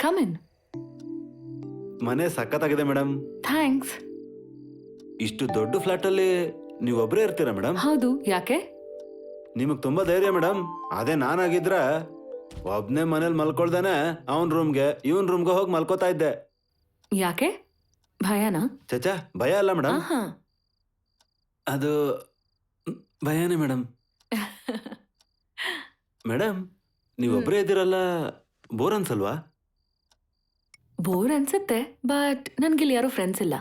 Come in. ಮನೆ ಸಖತ್ತಾಗಿದೆ madam. Thanks. ಇಷ್ಟು ದೊಡ್ಡ ಫ್ಲಾಟ್ ಅಲ್ಲಿ ನೀವೊಬ್ರೇ ಇರ್ತೀರಾ ಮೇಡಮ್? ಹೌದು, ಯಾಕೆ? ನಿಮಗ್ ತುಂಬಾ ಧೈರ್ಯ ಮೇಡಮ್. ಅದೇ ನಾನಾಗಿದ್ರ ಒಬ್ನೇ ಮನೇಲಿ ಮಲ್ಕೊಳ್ದೇನೆ ಅವನ್ ರೂಮ್ಗೆ ಇವನ್ ರೂಮ್ಗೆ ಹೋಗಿ ಮಲ್ಕೋತಾ ಇದ್ದೆ. ಯಾಕೆ? ಭಯನಾ? ಚಚಾ, ಭಯ ಅಲ್ಲ ಮೇಡಮ್. ಆಹಾ. ಅದು ಭಯನೇ ಮೇಡಮ್. ಮೇಡಮ್, ನೀವೊಬ್ರೇ ಇದ್ದೀರಲ್ಲ, ಬೋರ್ ಅನ್ಸಲ್ವಾ? ಬೋರ್ ಅನ್ಸುತ್ತೆ, ಬಟ್ ನನ್ಗಿಲ್ಲಿ ಯಾರು ಫ್ರೆಂಡ್ಸ್ ಇಲ್ಲ.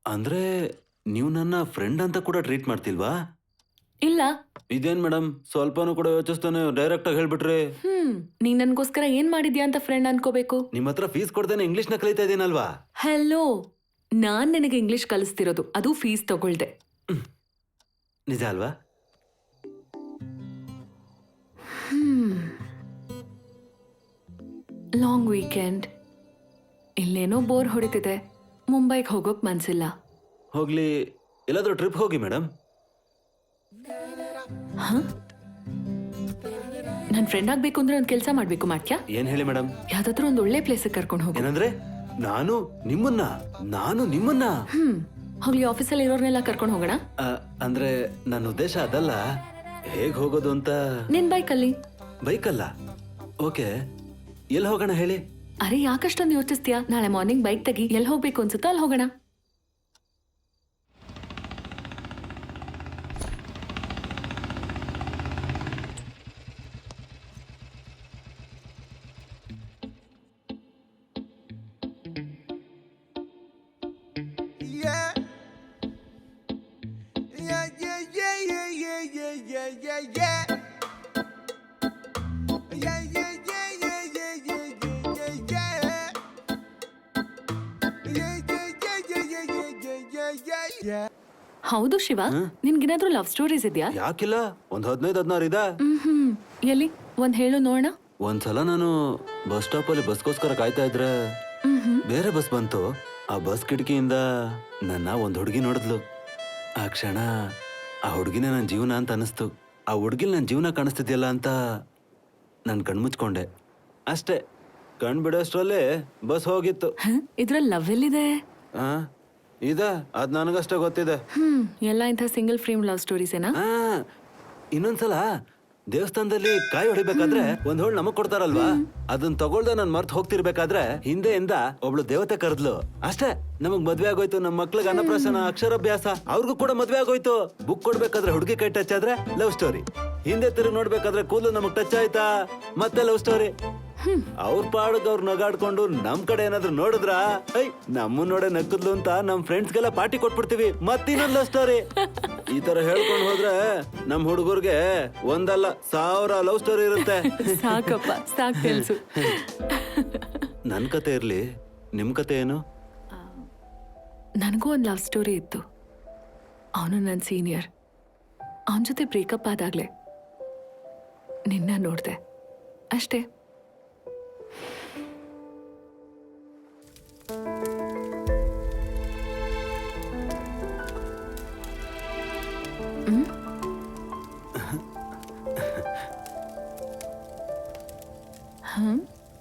ಅಂದ್ರೆ ನೀವು ನನ್ನ ಫ್ರೆಂಡ್ ಅಂತ ಕೂಡ ಟ್ರೀಟ್ ಮಾಡ್ತಿಲ್ವಾ? ಇಲ್ಲ. ಇದೇನ್ ಮೇಡಮ್, ಸ್ವಲ್ಪನೂ ಕೂಡ ಯೋಚಿಸ್ತಾನೆ ಡೈರೆಕ್ಟ್ ಆಗಿ ಹೇಳ್ಬಿಟ್ರಿ. ನೀನ್ ನನ್ಗೋಸ್ಕರ ಏನ್ ಮಾಡಿದ್ಯಾ ಅಂತ ಫ್ರೆಂಡ್ ಅನ್ಕೋಬೇಕು. ನಿಮ್ ಹತ್ರ ಫೀಸ್ ಕೊಡ್ದೇನೆ ಇಂಗ್ಲಿಷ್ ನ ಕಲಿತಾ ಇದೀನಲ್ವಾ? ಹಲೋ, ನಾನ್ ನಿನಗೆ ಇಂಗ್ಲಿಷ್ ಕಲಿಸ್ತಿರೋದು, ಅದು ಫೀಸ್ ತಗೊಳ್ದೆ. ನಿಜ ಅಲ್ವಾ? ಲಾಂಗ್ ವೀಕೆಂಡ್, ಇಲ್ಲೇನೋ ಬೋರ್ ಹೊಡಿತಿದೆ. ಮುಂಬೈಗೆ ಹೋಗೋಕ್ ಮನ್ಸಿಲ್ಲ. ಹೋಗ್ಲಿ, ಎಲ್ಲಾದ್ರೂ ಟ್ರಿಪ್ ಹೋಗಿ ಮೇಡಮ್. ನನ್ ಫ್ರೆಂಡ್ ಆಗ್ಬೇಕು ಅಂದ್ರೆ ಒಂದ್ ಕೆಲ್ಸ ಮಾಡ್ಬೇಕು, ಮಾಡ್ತ್ಯಾ? ಏನ್ ಹೇಳಿ ಮೇಡಮ್? ಯಾವ್ದಾದ್ರು ಒಂದ್ ಒಳ್ಳೆ ಪ್ಲೇಸ್ ಕರ್ಕೊಂಡು ಹೋಗು. ಏನಂದ್ರೆ ನಾನು ನಿಮ್ಮನ್ನ ಹೋಗ್ಲಿ, ಆಫೀಸಲ್ಲಿ ಇರೋರ್ನೆಲ್ಲ ಕರ್ಕೊಂಡು ಹೋಗೋಣ. ಅಂದ್ರೆ ನನ್ನ ಉದ್ದೇಶ ಅದಲ್ಲ. ಹೇಗ್ ಹೋಗೋದು ಅಂತ. ನಿನ್ ಬೈಕಲ್ಲಿ. ಬೈಕಲ್ಲ? ಓಕೆ, ಎಲ್ಲಿ ಹೋಗೋಣ ಹೇಳಿ? ಅರೆ, ಯಾಕಷ್ಟೊಂದು ಯೋಚಿಸ್ತೀಯಾ? ನಾಳೆ ಮಾರ್ನಿಂಗ್ ಬೈಕ್ ತೆಗಿ, ಎಲ್ಲಿ ಹೋಗ್ಬೇಕು ಅನ್ಸುತ್ತೋ ಅಲ್ಲಿ ಹೋಗೋಣ. ಹೌದು ಶಿವ, ನಿನ್ಗೇನಾದ್ರೂ ಲವ್ ಸ್ಟೋರೀಸ್ ಇದೆಯಾ? ಯಾಕಿಲ್ಲ, ಒಂದ್ 15-16 ಇದೆ. ಎಲ್ಲಿ ಒಂದ್ ಹೇಳು ನೋಡೋಣ. ಒಂದ್ಸಲ ನಾನು ಬಸ್ ಸ್ಟಾಪ್ ಅಲ್ಲಿ ಬಸ್ಗೋಸ್ಕರ ಕಾಯ್ತಾ ಇದ್ರೆ ಬೇರೆ ಬಸ್ ಬಂತು. ಆ ಬಸ್ ಕಿಟಕಿಯಿಂದ ನನ್ನ ಒಂದ್ ಹುಡುಗಿ ನೋಡಿದ್ಲು. ಆ ಕ್ಷಣ ಆ ಹುಡುಗಿನೇ ನನ್ನ ಜೀವನ ಅಂತ ಅನಿಸ್ತು. ಆ ಹುಡುಗಿಲ್ ನನ್ನ ಜೀವನ ಕಾಣಿಸ್ತಿದ್ಯಲ್ಲ ಅಂತ ನಾನು ಕಣ್ಮುಚ್ಕೊಂಡೆ ಅಷ್ಟೇ. ಕಣ್ ಬಿಡೋಷ್ಟ್ರಲ್ಲಿ ಬಸ್ ಹೋಗಿತ್ತು. ಇದ್ರಲ್ಲಿ ಲವ್ ಎಲ್ಲಿದೆ? ಇದೆ, ಅದ್ ನನಗಷ್ಟೇ ಗೊತ್ತಿದೆ. ಎಲ್ಲ ಇಂಥ ಸಿಂಗಲ್ ಫ್ರೇಮ್ ಲವ್ ಸ್ಟೋರೀಸ್ ಏನಾ? ಇನ್ನೊಂದ್ಸಲ ದೇವಸ್ಥಾನದಲ್ಲಿ ಕಾಯಿ ಹೊಡಿಬೇಕಾದ್ರೆ ಒಂದ್ ಹೋಳ್ ನಮಗ್ ಕೊಡ್ತಾರಲ್ವಾ, ಅದನ್ನ ತಗೊಳ್ದೆ ನಾನ್ ಮರ್ತ್ ಹೋಗ್ತಿರ್ಬೇಕಾದ್ರೆ ಹಿಂದೆಯಿಂದ ಒಬ್ಳು ದೇವತೆ ಕರೆದ್ಲು. ಅಷ್ಟೇ, ನಮಗ್ ಮದ್ವೆ ಆಗೋಯ್ತು. ನಮ್ ಮಕ್ಳಿಗೆ ಅನ್ನಪ್ರಾಶನ, ಅಕ್ಷರಾಭ್ಯಾಸ, ಅವ್ರಿಗೂ ಕೂಡ ಮದ್ವೆ ಆಗೋಯ್ತು. ಬುಕ್ ಕೊಡ್ಬೇಕಾದ್ರೆ ಹುಡುಗಿ ಕೈ ಟಚ್ ಆದ್ರೆ ಲವ್ ಸ್ಟೋರಿ. ಹಿಂದೆ ತಿರುಗಿ ನೋಡ್ಬೇಕಾದ್ರೆ ಕೂದಲು ನಮಗ್ ಟಚ್ ಆಯ್ತಾ, ಮತ್ತೆ ಲವ್ ಸ್ಟೋರಿ. ಅವ್ರ ಪಾಡಗ್ ಅವ್ರು ನಗಾಡ್ಕೊಂಡು ನಮ್ ಕಡೆ ಏನಾದ್ರು ನೋಡಿದ್ರ ನಮ್ಮ ನೋಡೆ ನಕ್ಕದ್ಲು ಅಂತ ನಮ್ ಫ್ರೆಂಡ್ಸ್ಗೆಲ್ಲ ಪಾರ್ಟಿ ಕೊಟ್ಬಿಡ್ತೀವಿ. ಮತ್ತಿನ್ನೊಂದ್ ಲವ್ ಸ್ಟೋರಿ. ಈ ತರ ಹೇಳ್ಕೊಂಡ್ ಹೋದ್ರೆ ನಮ್ ಹುಡುಗರ್ಗೆ ಒಂದಲ್ಲ 1000 ಲವ್ ಸ್ಟೋರಿ ಇರುತ್ತೆ. ಸಾಕಪ್ಪ, ಸಾಕ್ ಕೆಲ್ಸು. ನನ್ ಕತೆ ಇರ್ಲಿ, ನಿಮ್ ಕತೆ ಏನು? ನನಗೂ ಒಂದ್ ಲವ್ ಸ್ಟೋರಿ ಇತ್ತು. ಅವನು ನನ್ ಸೀನಿಯರ್. ಅವನ ಜೊತೆ ಬ್ರೇಕಪ್ ಆದಾಗ್ಲೆ ನಿನ್ನ ನೋಡ್ದೆ ಅಷ್ಟೇ.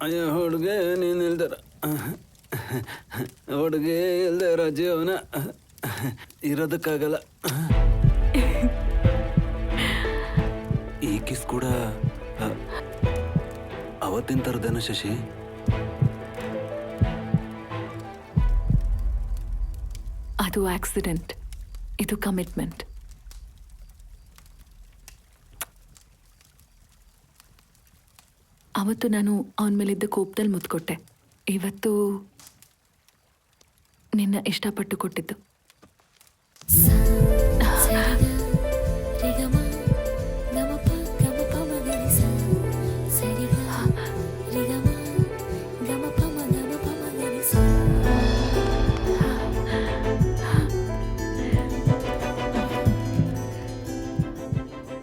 ಅಯ್ಯೋ ಹುಡುಗೆ, ನೀನ್ ಇಲ್ದರ ಹುಡುಗೆ ಇಲ್ದರ ಜೀವನ ಇರೋದಕ್ಕಾಗಲ್ಲ. ಈ ಕಿಸ್ ಕೂಡ ಅವತ್ತಿನ ತರದೇನ ಶಶಿ? ಅದು ಆಕ್ಸಿಡೆಂಟ್, ಇದು ಕಮಿಟ್ಮೆಂಟ್. ಅವತ್ತು ನಾನು ಅವನ ಮೇಲಿದ್ದ ಕೋಪದಲ್ಲಿ ಮುತ್ಕೊಟ್ಟೆ. ಇವತ್ತು ನಿನ್ನ ಇಷ್ಟಪಟ್ಟು ಕೊಟ್ಟಿದ್ದು.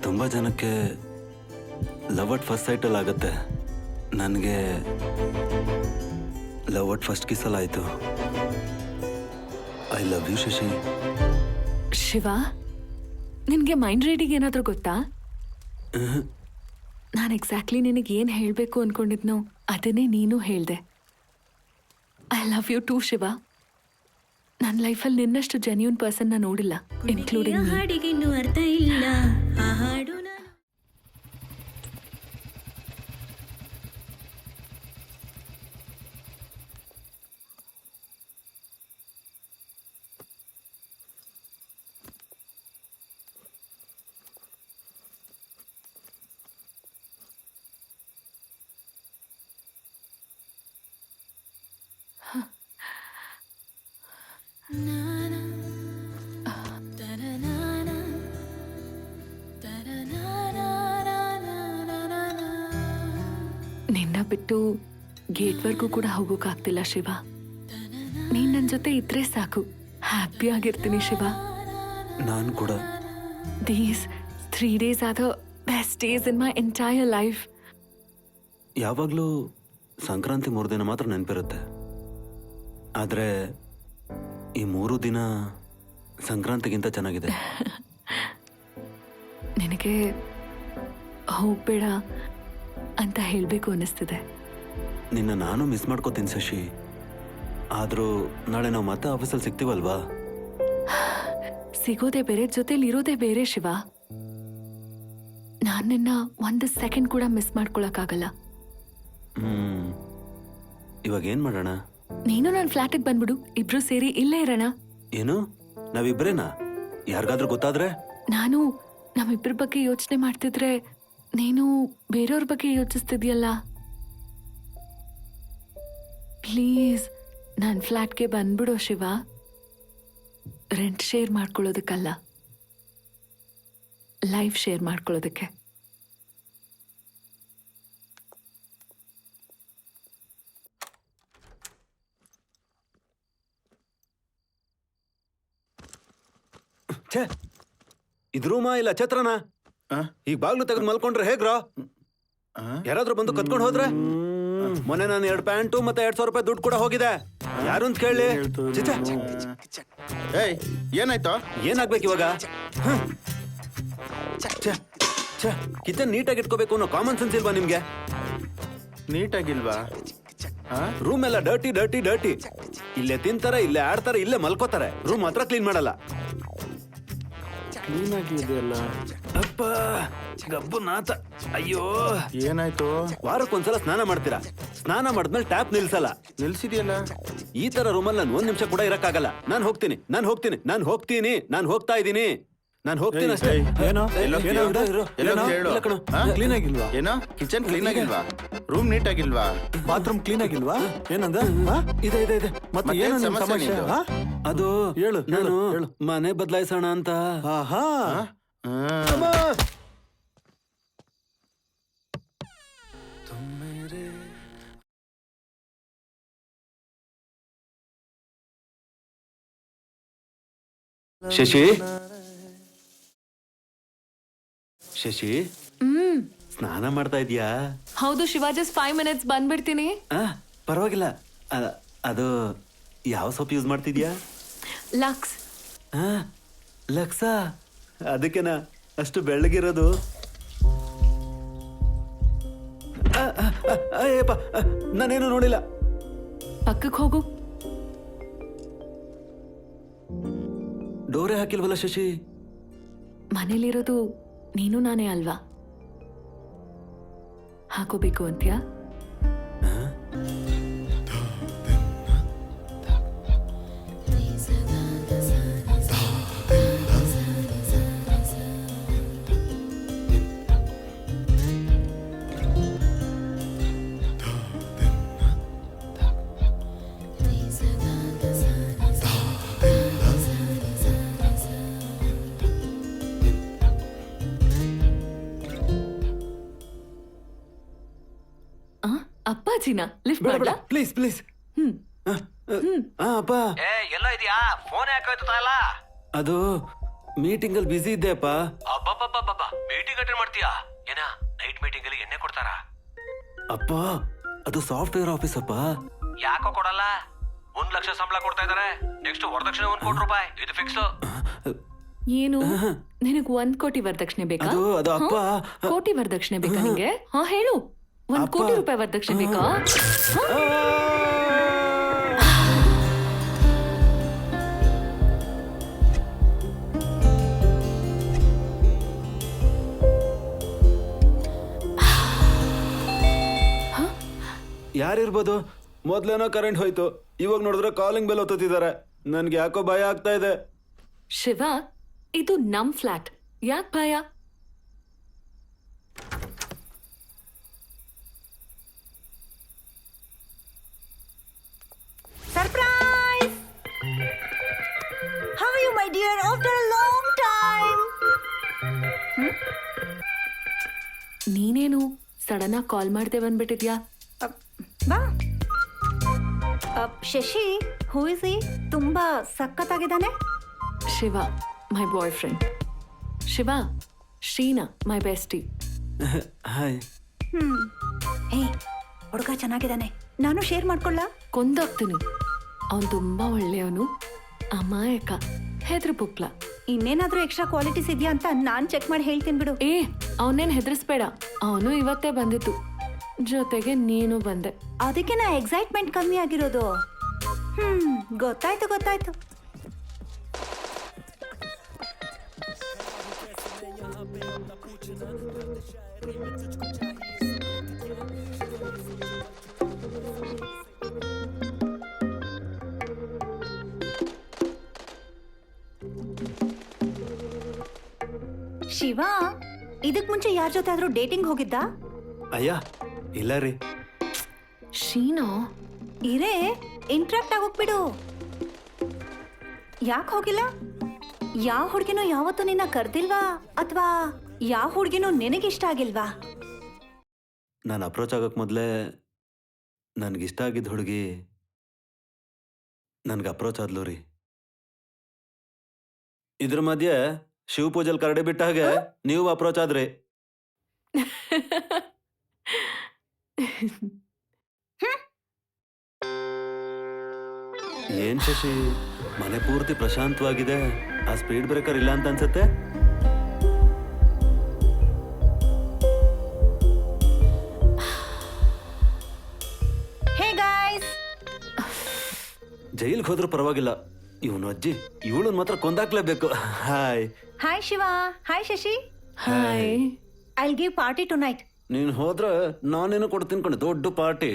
ತುಂಬಾ ಜನಕ್ಕೆ ಲವ್ ಅಟ್ ಫಸ್ಟ್ ಸೈಟಲ್ಲಿ ಆಗುತ್ತೆ. ನನಗೆ ಲವ್ ಅಟ್ ಫಸ್ಟ್ ಕಿಸಲ್ ಆಯ್ತು. I love you Shashi. Shiva, ನಿನ್ಗೆ ಮೈಂಡ್ ರೀಡಿಂಗ್ ಏನಾದ್ರೂ ಗೊತ್ತಾ? ನಾನು ಎಕ್ಸಾಕ್ಟ್ಲಿ ನಿನಗೆ ಏನ್ ಹೇಳ್ಬೇಕು ಅನ್ಕೊಂಡಿದ್ನೋ ಅದನ್ನೇ ನೀನು ಹೇಳ್ದೆ. I love you too Shiva. ನನ್ನ ಲೈಫಲ್ಲಿ ನಿನ್ನಷ್ಟು ಜೆನ್ಯೂನ್ ಪರ್ಸನ್ನ ನೋಡಿಲ್ಲ, ಇನ್ಕ್ಲೂಡಿಂಗ್ ಹಾಡಿಗೆ ಇನ್ನೂ ಅರ್ಥ ಇಲ್ಲ ಆ ಹಾಡು ನಿನ್ನ ಬಿಟ್ಟು ಗೇಟ್ವರೆಗೂ ಕೂಡ ಹೋಗೋಕ್ಕಾಗ್ತಿಲ್ಲ ಶಿವ. ನೀನ್ ನನ್ನ ಜೊತೆ ಇದ್ರೆ ಸಾಕು, ಹ್ಯಾಪಿ ಆಗಿರ್ತೀನಿ ಶಿವ. ನಾನು ಕೂಡ. These 3 days are the best days in my entire life. ಯಾವಾಗಲೂ ಸಂಕ್ರಾಂತಿ 3 ದಿನ ಮಾತ್ರ ನೆನಪಿರುತ್ತೆ, ಆದರೆ ಈ 3 ದಿನ ಸಂಕ್ರಾಂತಿಗಿಂತ ಚೆನ್ನಾಗಿದೆ. ನಿನಗೆ ಹೋಗ್ಬೇಡ ಅಂತ ಹೇಳಬೇಕು ಅನ್ನಿಸ್ತಿದೆ. ನಿನ್ನ ನಾನು ಮಿಸ್ ಮಾಡ್ಕೋತೀನಿ ಶಶಿ, ಆದರೂ ನಾಳೆ ನಾವು ಮತ್ತೆ ಆಫೀಸಲ್ಲಿ ಸಿಗ್ತೀವಲ್ವಾ? ಸಿಗೋದೇ ಬೇರೆ, ಜೊತೆಲಿ ಇರೋದೇ ಬೇರೆ ಶಿವ. ನಾನು ನಿನ್ನ 1 ಸೆಕೆಂಡ್ ಕೂಡ ಮಿಸ್ ಮಾಡ್ಕೊಳಕ್ಕಾಗಲ್ಲ. ಇವಾಗ ಏನ್ ಮಾಡೋಣ? ನೀನು ನನ್ನ ಫ್ಲಾಟಿಗೆ ಬಂದ್ಬಿಡು, ಇಬ್ರು ಸೇರಿ ಇಲ್ಲೇ ಇರೋಣ. ಏನು, ನಾವಿಬ್ರೇನಾ? ಯಾರಿಗಾದ್ರೂ ಗೊತ್ತಾದ್ರೆ? ನಾನು ನಮ್ಮಿಬ್ಬರ ಬಗ್ಗೆ ಯೋಚನೆ ಮಾಡ್ತಿದ್ರೆ ನೀನು ಬೇರೆಯವ್ರ ಬಗ್ಗೆ ಯೋಚಿಸ್ತಿದ್ಯಲ್ಲ. ಪ್ಲೀಸ್ ನನ್ನ ಫ್ಲಾಟ್ಗೆ ಬಂದ್ಬಿಡೋ ಶಿವ. ರೆಂಟ್ ಶೇರ್ ಮಾಡ್ಕೊಳ್ಳೋದಕ್ಕಲ್ಲ, ಲೈಫ್ ಶೇರ್ ಮಾಡ್ಕೊಳ್ಳೋದಕ್ಕೆ. ಛೇ, ಇದು ರೂಮಾ ಇಲ್ಲ ಛತ್ರನ? ಈಗ ಬಾಗ್ಲು ತೆಗೆದು ಮಲ್ಕೊಂಡ್ರೆ ಹೇಗ್ರೋ? ಯಾರಾದ್ರೂ ಬಂದು ಕತ್ಕೊಂಡು ಹೋದ್ರೆ? ಮೊನ್ನೆ ನಾನು 2 ಪ್ಯಾಂಟು ಮತ್ತೆ 2,000 ರೂಪಾಯಿ ದುಡ್ಡು ಕೂಡ ಹೋಗಿದೆ. ಯಾರು ಅಂತ ಕೇಳಿ. ಏಯ್, ಏನಾಯ್ತು? ಏನಾಗ್ಬೇಕು ಇವಾಗ? ಕಿಚನ್ ನೀಟಾಗಿ ಇಟ್ಕೋಬೇಕು ಅನ್ನೋ ಕಾಮನ್ ಸೆನ್ಸ್ ಇಲ್ವಾ ನಿಮ್ಗೆ? ನೀಟಾಗಿಲ್ವಾ? ರೂಮ್ ಎಲ್ಲ ಡರ್ಟಿ ಡರ್ಟಿ ಡರ್ಟಿ. ಇಲ್ಲೇ ತಿಂತಾರೆ, ಇಲ್ಲೇ ಆಡ್ತಾರೆ, ಇಲ್ಲೇ ಮಲ್ಕೋತಾರೆ. ರೂಮ್ ಮಾತ್ರ ಕ್ಲೀನ್ ಮಾಡಲ್ಲ. ಕ್ಲೀನ್ ಆಗಿದೆಯಲ್ಲ. ಅಪ್ಪ ಗಬ್ಬು ನಾತ. ಅಯ್ಯೋ, ಏನಾಯ್ತು? ವಾರಕ್ಕೊಂದ್ಸಲ ಸ್ನಾನ ಮಾಡ್ತೀರಾ, ಸ್ನಾನ ಮಾಡಿದ್ಮೇಲೆ ಟ್ಯಾಪ್ ನಿಲ್ಸಲ್ಲ. ನಿಲ್ಸಿದ್ಯಲ್ಲ. ಈ ತರ ರೂಮಲ್ಲಿ ನಾನು 1 ನಿಮಿಷ ಕೂಡ ಇರಕ್ಕಾಗಲ್ಲ. ನಾನು ಹೋಗ್ತೀನಿ ಹೋಗ್ತಾ ಇದ್ದೀನಿ ಅಷ್ಟೇ. ಕ್ಲೀನ್ ಆಗಿಲ್ವಾ? ಏನೋ ಕಿಚನ್ ಕ್ಲೀನ್ ಆಗಿಲ್ವಾ? ರೂಮ್ ನೀಟ್ ಆಗಿಲ್ವಾ? ಬಾತ್ರೂಮ್ ಕ್ಲೀನ್ ಆಗಿಲ್ವಾ? ಏನಂದ? ಇದೆ ಮತ್ತೆ ಏನು ಸಮಸ್ಯೆ? ಅದು ಹೇಳು, ನಾನು ಹೇಳು. ಮನೆ ಬದಲಾಯಿಸೋಣ ಅಂತ. ಆಹಾ, ಶಶಿ ಶಶಿ, ಸ್ನಾನ ಮಾಡ್ತಾ ಇದೀಯಾ? ಹೌದು ಶಿವ, ಜಸ್ಟ್ 5 minutes ಬಂದ್ಬಿಡ್ತೀನಿ. ಪರವಾಗಿಲ್ಲ. ಅದು ಯಾವ ಸೋಪ್ ಯೂಸ್ ಮಾಡ್ತಿದ್ಯಾ? ಲಕ್ಸ್. ಲಕ್ಸಾ? ಅದಕ್ಕೆನಾ ಅಷ್ಟು ಬೆಳ್ಳಗಿರೋದು? ನಾನೇನು ನೋಡಿಲ್ಲ. ಪಕ್ಕಕ್ಕೆ ಹೋಗು. ಡೋರೆ ಹಾಕಿಲ್ವಲ್ಲ ಶಶಿ? ಮನೇಲಿರೋದು ನೀನು ನಾನೇ ಅಲ್ವಾ? ಹಾಕೋಬೇಕು ಅಂತ್ಯಾ? ಅಪ್ಪಾಜಿನ ಲಿಫ್ಟ್ ಮಾಡ್ಲಾ? Please please. ಅಪ್ಪ ಎಲ್ಲ ಇದೆಯಾ? ಫೋನ್ ಯಾಕಾಯ್ತು ತಾಯಲ್ಲ? ಅದು ಮೀಟಿಂಗ್ ಅಲ್ಲಿ ಬಿಸಿ ಇದ್ದೆ ಅಪ್ಪ. ಅಬ್ಬಬ್ಬಬ್ಬಬ್ಬ, ಮೀಟಿಂಗ್ ಅಟೆಂಡ್ ಮಾಡ್ತೀಯಾ? ಏನ ನೈಟ್ ಮೀಟಿಂಗ್ ಅಲ್ಲಿ ಎಣ್ಣೆ ಕೊಡ್ತಾರ? ಅಪ್ಪ ಅದು ಸಾಫ್ಟ್ವೇರ್ ಆಫೀಸ್ ಅಪ್ಪ. ಯಾಕೋ ಕೊಡಲ್ಲ? 1 ಲಕ್ಷ ಸಂಬಳ ಕೊಡ್ತಾ ಇದಾರೆ. ನೆಕ್ಸ್ಟ್ ವರದಕ್ಷಿಣೆ 1 ಕೋಟಿ ರೂಪಾಯಿ, ಇದು ಫಿಕ್ಸ್. ಏನು, ನಿನಗ್ 1 ಕೋಟಿ ವರದಕ್ಷಿಣೆ ಬೇಕಾ? ಅದು ಅಪ್ಪ. ಕೋಟಿ ವರದಕ್ಷಿಣೆ ಬೇಕಾ ನಿಂಗೆ? ಹೇಳು. 1 ಕೋಟಿ ರೂಪಾಯಿ ವರದಕ್ಷಿಣೆ ಬೇಕಾ? ಯಾರಿರ್ಬೋದು? ಮೊದ್ಲೇನೋ ಕರೆಂಟ್ ಹೋಯ್ತು, ಇವಾಗ ನೋಡಿದ್ರೆ ಕಾಲಿಂಗ್ ಬೆಲ್ ಒತ್ತುತ್ತಿದ್ದಾರೆ. ನನ್ಗೆ ಯಾಕೋ ಭಯ ಆಗ್ತಾ ಇದೆ. ಶಿವ, ಇದು ನಮ್ ಫ್ಲಾಟ್, ಯಾಕ್ ಭಯ? Surprise! How are you, my dear? After a long time. ನೀನೇನು ಸಡನ್ ಆಗಿ ಕಾಲ್ ಮಾಡ್ದೆ ಬಂದ್ಬಿಟ್ಟಿದ್ಯಾ? ಬಾ. Shashi, who is he? ತುಂಬಾ ಸಖತ್ತಾಗಿದ್ದಾನೆ. ಶಿವ, ಮೈ ಬಾಯ್ ಫ್ರೆಂಡ್. ಶಿವ, ಶ್ರೀನಾ, ಮೈ ಬೆಸ್ಟಿ. ಹಾಯ್. ಹೇ, ಹುಡುಗ ಚೆನ್ನಾಗಿದ್ದಾನೆ. ನಾನು ಶೇರ್ ಮಾಡ್ಕೊಳ್ಳ? ಕೊಂದಾಗ್ತೀನಿ. ಅವನು ತುಂಬಾ ಒಳ್ಳೆಯವನು, ಅಮಾಯಕ, ಹೆದ್ರ ಬುಕ್ಲ. ಇನ್ನೇನಾದ್ರೂ ಎಕ್ಸ್ಟ್ರಾ ಕ್ವಾಲಿಟೀಸ್ ಇದೆಯಾ ಅಂತ ನಾನ್ ಚೆಕ್ ಮಾಡಿ ಹೇಳ್ತೀನಿ ಬಿಡು. ಏ, ಅವನೇನ್ ಹೆದರ್ಸ್ಬೇಡ. ಅವನು ಇವತ್ತೇ ಬಂದಿತ್ತು, ಜೊತೆಗೆ ನೀನು ಬಂದೆ. ಅದಕ್ಕೆ ನಾ ಎಕ್ಸೈಟ್ಮೆಂಟ್ ಕಮ್ಮಿ ಆಗಿರೋದು. ಗೊತ್ತಾಯ್ತು ಗೊತ್ತಾಯ್ತು. ಶಿವ, ಇದಕ್ ಮುಂಚೆ ಯಾರ ಜೊತೆ ಆದ್ರೂ ಡೇಟಿಂಗ್ ಹೋಗಿದ್ದ? ಅಯ್ಯ ಇಲ್ಲ ರೀ. ಶೀನಾ, ಇರೇ, ಇಂಟ್ರಾಕ್ಟ್ ಆಗೋಗ್ಬಿಡು. ಯಾಕೆ ಹೋಗಿಲ್ಲ? ಯಾವ ಹುಡ್ಗಿನೂ ಯಾವತ್ತೂ ನಿನ್ನ ಕರ್ದಿಲ್ವಾ? ಅಥವಾ ಯಾವ ಹುಡ್ಗಿನೂ ನಿನಗಿಷ್ಟ ಆಗಿಲ್ವಾ? ನಾನು ಅಪ್ರೋಚ್ ಆಗಕ್ ಮೊದಲೇ ನನ್ಗಿಷ್ಟ ಆಗಿದ್ದ ಹುಡುಗಿ ನನ್ಗೆ ಅಪ್ರೋಚ್ ಆದ್ಲು ರೀ. ಇದ್ರ ಮಧ್ಯೆ ಶಿವ ಪೂಜಲ್ ಕರಡಿ ಬಿಟ್ಟ ಹಾಗೆ ನೀವು ಅಪ್ರೋಚ್ ಆದ್ರಿ. ಏನ್ ಶಶಿ, ಮನೆ ಪೂರ್ತಿ ಪ್ರಶಾಂತವಾಗಿದೆ, ಆ ಸ್ಪೀಡ್ ಬ್ರೇಕರ್ ಇಲ್ಲ ಅಂತ ಅನ್ಸತ್ತೆ. ಹೇ ಗಾಯ್ಸ್, ಜೈಲ್ಗೆ ಹೋದ್ರೂ ಪರವಾಗಿಲ್ಲ, ಇವನು ಅಜ್ಜಿ ಇವಳನ್ ಮಾತ್ರ ಕೊಂದಾಕ್ಲೇಬೇಕು. Hi. Hi Shiva. Hi Shashi. Hi. I will give party tonight. ನೀನ್ ಹೋದ್ರೆ ನಾನೇನು ಕೊಡ್ತೀನಿ ಕಣೆ, ದೊಡ್ಡ ಪಾರ್ಟಿ.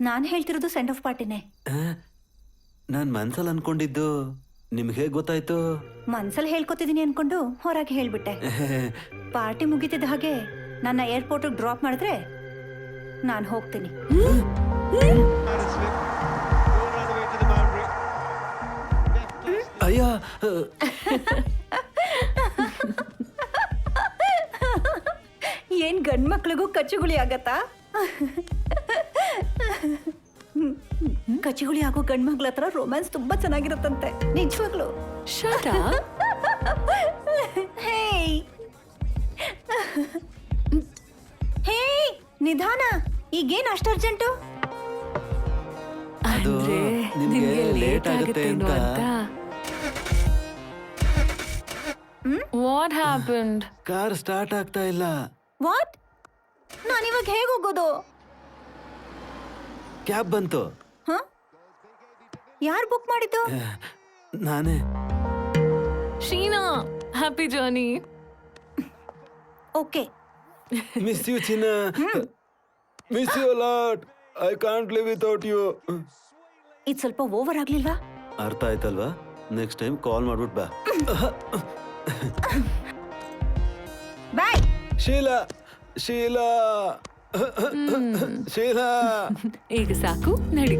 ನಾನು ಹೇಳ್ತಿರೋದು ಸೆಂಡ್ ಆಫ್ ಪಾರ್ಟಿನೇ. ನಾನ್ ಮನ್ಸಲ್ಲಿ ಅನ್ಕೊಂಡಿದ್ದು ನಿಮ್ಗೆ ಹೇಗ್ ಗೊತ್ತಾಯ್ತು? ಮನ್ಸಲ್ಲಿ ಹೇಳ್ಕೊತಿದೀನಿ ಅನ್ಕೊಂಡು ಹೊರಗೆ ಹೇಳ್ಬಿಟ್ಟೆ. ಪಾರ್ಟಿ ಮುಗಿತಿದ್ದ ಹಾಗೆ ನನ್ನ ಏರ್ಪೋರ್ಟ್ ಡ್ರಾಪ್ ಮಾಡಿದ್ರೆ ನಾನು ಹೋಗ್ತೀನಿ. ಅಯ್ಯ, ಏನ್ ಗಂಡ್ ಮಕ್ಳಿಗೂ ಕಚ್ಚುಗುಳಿ ಆಗತ್ತಾ? ಕಚ್ಚುಗುಳಿ ಆಗೋ ಗಂಡ್ ಮಕ್ಳ ಹತ್ರ ರೊಮ್ಯಾನ್ಸ್ ತುಂಬಾ ಚೆನ್ನಾಗಿರುತ್ತಂತೆ, ನಿಜವಾಗ್ಲು. Shut up. ಹೇ ಹೇ, ನಿಧಾನ. ಈಗೇನ್ ಅಷ್ಟು ಅರ್ಜೆಂಟು? ಅಂದ್ರೆ ನಿಮ್ಗೆ ನಿಮ್ಗೆ late ಲೇಟ್ ಆಗುತ್ತೆ ಆಗುತ್ತೇನೋ ಅಂತ. What happened? ಕಾರ್ ಸ್ಟಾರ್ಟ್ ಆಗ್ತಾ ಇಲ್ಲ. ವಾಟ್? ನಾನಿವಾಗ ಹೇಗೆ ಹೋಗೋದು? ಕ್ಯಾಬ್ ಬಂತು. ಹ? ಯಾರು ಬುಕ್ ಮಾಡಿದ್ದು? ನಾನೇ. Sheena, happy journey. Okay. Miss you ಚಿನ್ನ. Miss you lot. I can't live without you. ಇದು ಸ್ವಲ್ಪ ಓವರ್ ಆಗ್ಲಿಲ್ವಾ? ಅರ್ಥ ಆಯ್ತಲ್ವಾ? ನೆಕ್ಸ್ಟ್ ಟೈಮ್ ಕಾಲ್ ಮಾಡ್ಬಿಟ್ ಬಾ. ಬಾಯ್. ಶೀಲಾ, ಶೀಲಾ, ಶೀಲಾ. ಈಗ ಸಾಕು, ನಡಿ.